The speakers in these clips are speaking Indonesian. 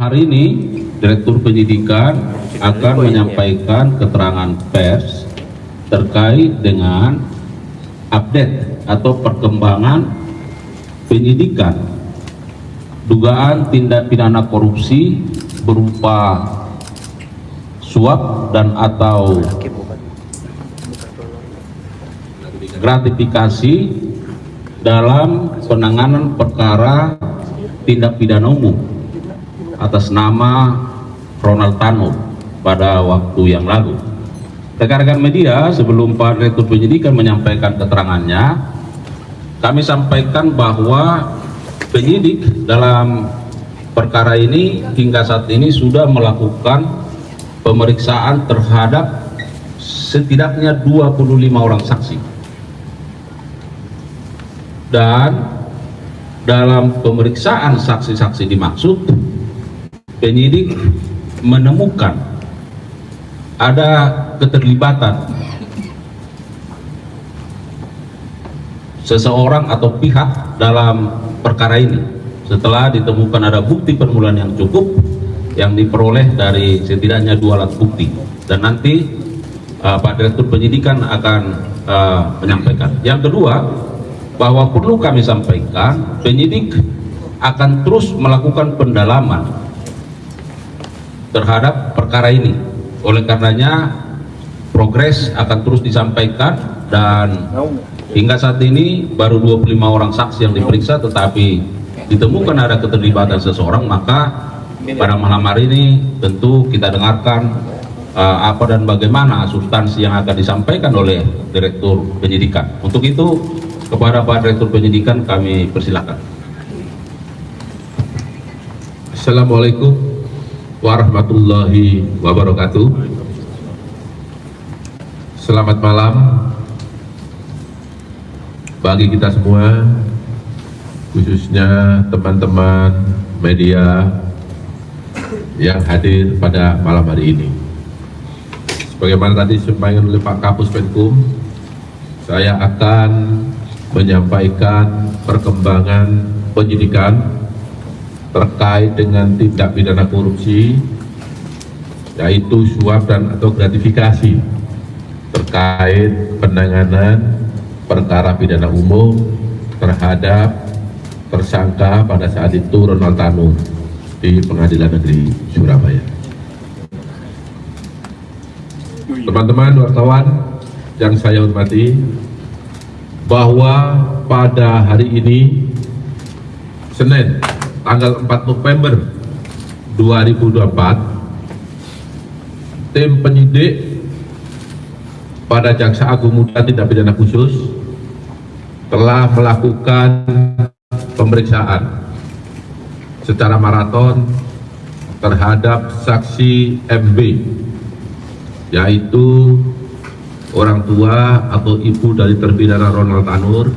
Hari ini Direktur Penyidikan akan menyampaikan keterangan pers terkait dengan update atau perkembangan penyidikan dugaan tindak pidana korupsi berupa suap dan atau gratifikasi dalam penanganan perkara tindak pidana umum atas nama Ronald Tanur pada waktu yang lalu. Rekan-rekan media, sebelum Pak Direktur Penyidikan menyampaikan keterangannya, kami sampaikan bahwa penyidik dalam perkara ini hingga saat ini sudah melakukan pemeriksaan terhadap setidaknya 25 orang saksi. Dan dalam pemeriksaan saksi-saksi dimaksud, penyidik menemukan ada keterlibatan seseorang atau pihak dalam perkara ini setelah ditemukan ada bukti permulaan yang cukup yang diperoleh dari setidaknya 2 alat bukti, dan nanti Pak Direktur Penyidikan akan menyampaikan. Yang kedua, bahwa perlu kami sampaikan, penyidik akan terus melakukan pendalaman terhadap perkara ini. Oleh karenanya progres akan terus disampaikan, dan hingga saat ini baru 25 orang saksi yang diperiksa, tetapi ditemukan ada keterlibatan seseorang. Maka pada malam hari ini tentu kita dengarkan apa dan bagaimana substansi yang akan disampaikan oleh Direktur Penyidikan. Untuk itu kepada Pak Direktur Penyidikan kami persilakan. Assalamualaikum warahmatullahi wabarakatuh. Selamat malam bagi kita semua, khususnya teman-teman media yang hadir pada malam hari ini. Sebagaimana tadi disampaikan oleh Pak Kapus Penkum, saya akan menyampaikan perkembangan penyidikan terkait dengan tindak pidana korupsi, yaitu suap dan atau gratifikasi terkait penanganan perkara pidana umum terhadap tersangka pada saat itu Ronald Tanur di Pengadilan Negeri Surabaya. Teman-teman wartawan yang saya hormati, bahwa pada hari ini Senin tanggal 4 November 2024, tim penyidik pada Jaksa Agung Muda Tindak Pidana Khusus telah melakukan pemeriksaan secara maraton terhadap saksi MB, yaitu orang tua atau ibu dari terpidana Ronald Tanur,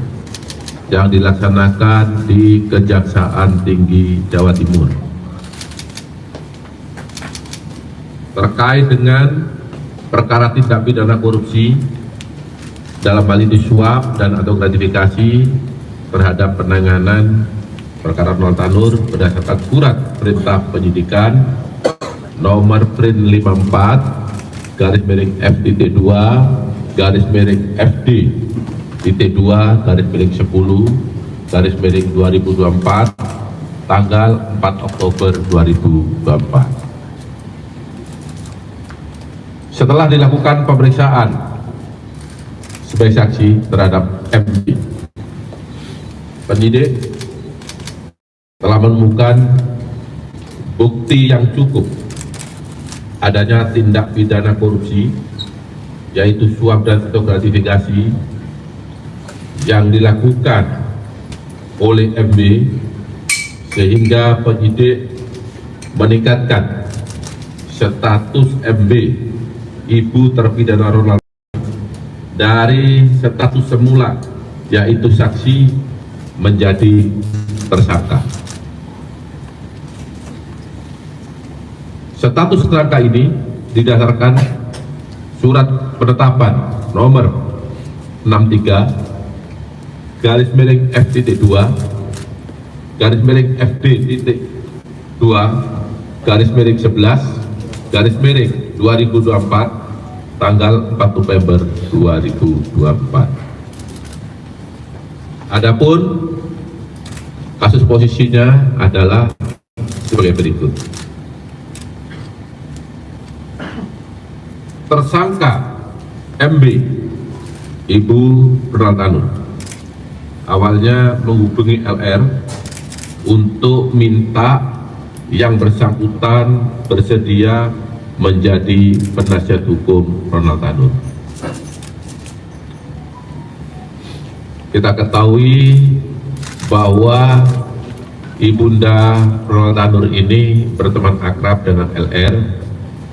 yang dilaksanakan di Kejaksaan Tinggi Jawa Timur terkait dengan perkara tindak pidana korupsi dalam hal ini suap dan atau gratifikasi terhadap penanganan perkara Ronald Tanur berdasarkan surat perintah penyidikan nomor print 54 garis miring FTT2 garis miring FD titik 2 garis miring 10 garis miring 2024 tanggal 4 Oktober 2024. Setelah dilakukan pemeriksaan sebagai saksi terhadap MB, penyidik telah menemukan bukti yang cukup adanya tindak pidana korupsi, yaitu suap dan atau gratifikasi yang dilakukan oleh MB, sehingga penyidik meningkatkan status MB ibu terpidana Ronald dari status semula yaitu saksi menjadi tersangka. Status tersangka ini didasarkan surat penetapan nomor 63 garis miring FTT2 garis miring FD titik 2 /11/2024 tanggal 4 November 2024. Adapun kasus posisinya adalah sebagai berikut. Tersangka MB, Ibu Ronald Tanur, awalnya menghubungi LR untuk minta yang bersangkutan bersedia menjadi penasihat hukum Ronald Tanur. Kita ketahui bahwa Ibunda Ronald Tanur ini berteman akrab dengan LR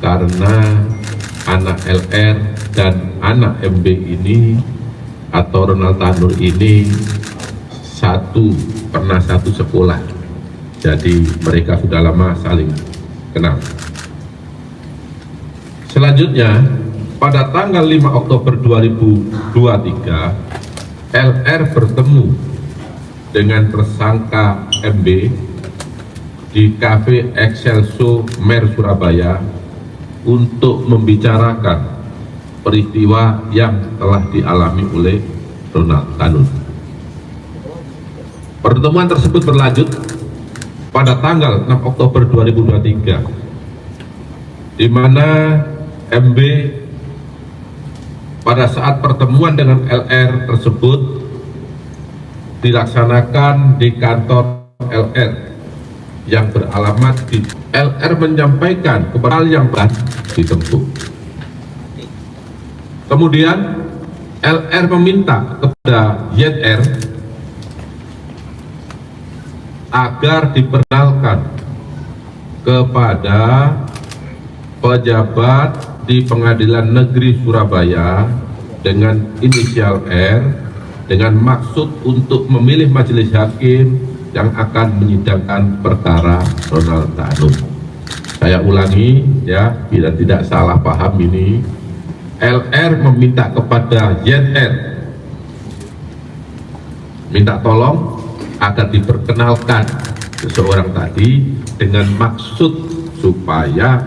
karena anak LR dan anak MB ini atau Ronald Tanur ini pernah satu sekolah, jadi mereka sudah lama saling kenal. Selanjutnya, pada tanggal 5 Oktober 2023, LR bertemu dengan tersangka MB di Cafe Excelso Mer Surabaya untuk membicarakan peristiwa yang telah dialami oleh Ronald Tanur. Pertemuan tersebut berlanjut pada tanggal 6 Oktober 2023, di mana MB pada saat pertemuan dengan LR tersebut dilaksanakan di kantor LR yang beralamat di LR menyampaikan kepada hal yang berat ditempuh. Kemudian LR meminta kepada YR agar diperkenalkan kepada pejabat di Pengadilan Negeri Surabaya dengan inisial R dengan maksud untuk memilih majelis hakim yang akan menyidangkan perkara Ronald Tanur. Saya ulangi ya, bila tidak salah paham ini, LR meminta kepada YR minta tolong agar diperkenalkan seseorang tadi dengan maksud supaya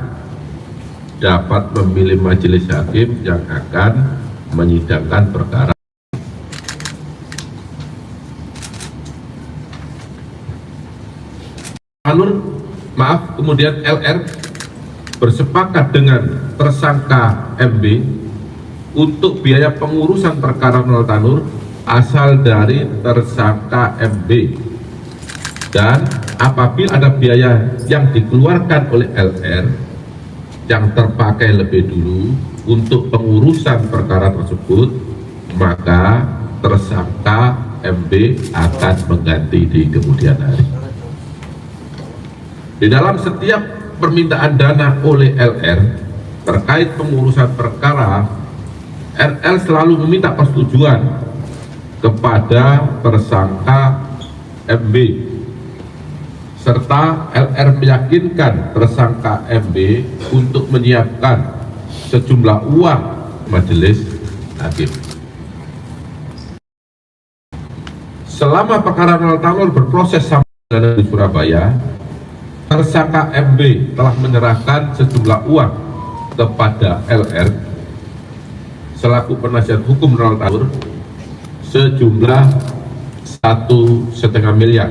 dapat memilih majelis hakim yang akan menyidangkan perkara. Kemudian LR bersepakat dengan tersangka MB untuk biaya pengurusan perkara Ronald Tanur asal dari tersangka MB, dan apabila ada biaya yang dikeluarkan oleh LR yang terpakai lebih dulu untuk pengurusan perkara tersebut, maka tersangka MB akan mengganti di kemudian hari. Di dalam setiap permintaan dana oleh LR terkait pengurusan perkara, RL selalu meminta persetujuan kepada tersangka MB, serta LR meyakinkan tersangka MB untuk menyiapkan sejumlah uang majelis hakim. Selama perkara Ronald Tanur berproses sampai di Surabaya, tersangka MB telah menyerahkan sejumlah uang kepada LR selaku penasihat hukum Ronald Tanur sejumlah 1,5 miliar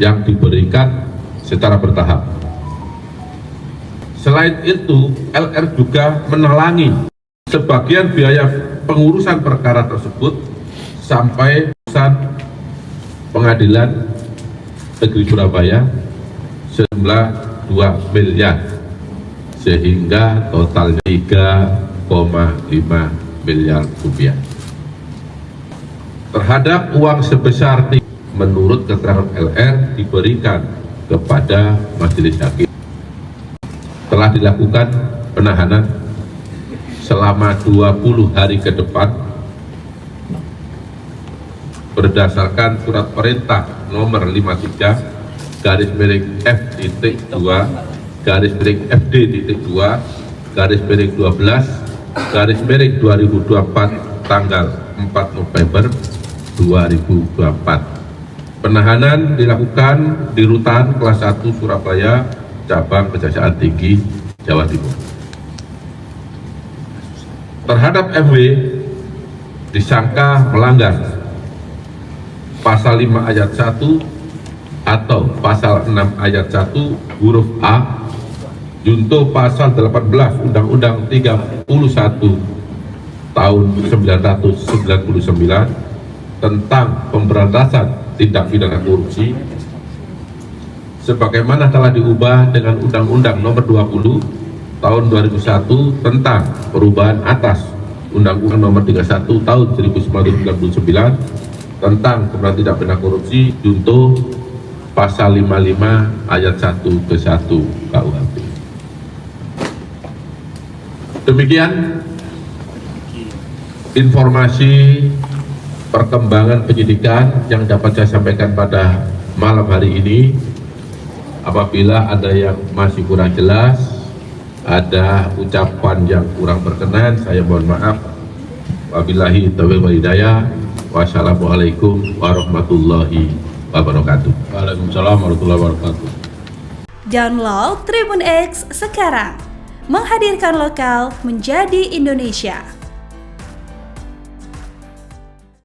yang diberikan secara bertahap. Selain itu, LR juga menalangi sebagian biaya pengurusan perkara tersebut sampai urusan Pengadilan Negeri Surabaya sejumlah 2 miliar, sehingga totalnya 3,5 miliar rupiah. Terhadap uang sebesar menurut keterangan LR diberikan kepada majelis hakim. Telah dilakukan penahanan selama 20 hari ke depan berdasarkan surat perintah nomor 53-FD.2/FD.12/12/2024 tanggal 4 November 2024. Penahanan dilakukan di Rutan Kelas 1 Surabaya Cabang Kejaksaan Tinggi Jawa Timur. Terhadap MW disangka melanggar pasal 5 ayat 1 atau pasal 6 ayat 1 huruf A junto pasal 18 Undang-Undang 31 tahun 1999 tentang pemberantasan tindak pidana korupsi sebagaimana telah diubah dengan Undang-Undang Nomor 20 tahun 2001 tentang perubahan atas Undang-Undang Nomor 31 tahun 1999 tentang pemberantasan tindak pidana korupsi junto pasal 55 ayat 1 ke 1 KUHP. Demikian informasi perkembangan penyidikan yang dapat saya sampaikan pada malam hari ini. Apabila ada yang masih kurang jelas, ada ucapan yang kurang berkenan, saya mohon maaf. Wabillahi taufiq wal hidayah. Wassalamualaikum warahmatullahi wabarakatuh. Waalaikumsalam warahmatullahi wabarakatuh. Download Tribun X sekarang, menghadirkan lokal menjadi Indonesia.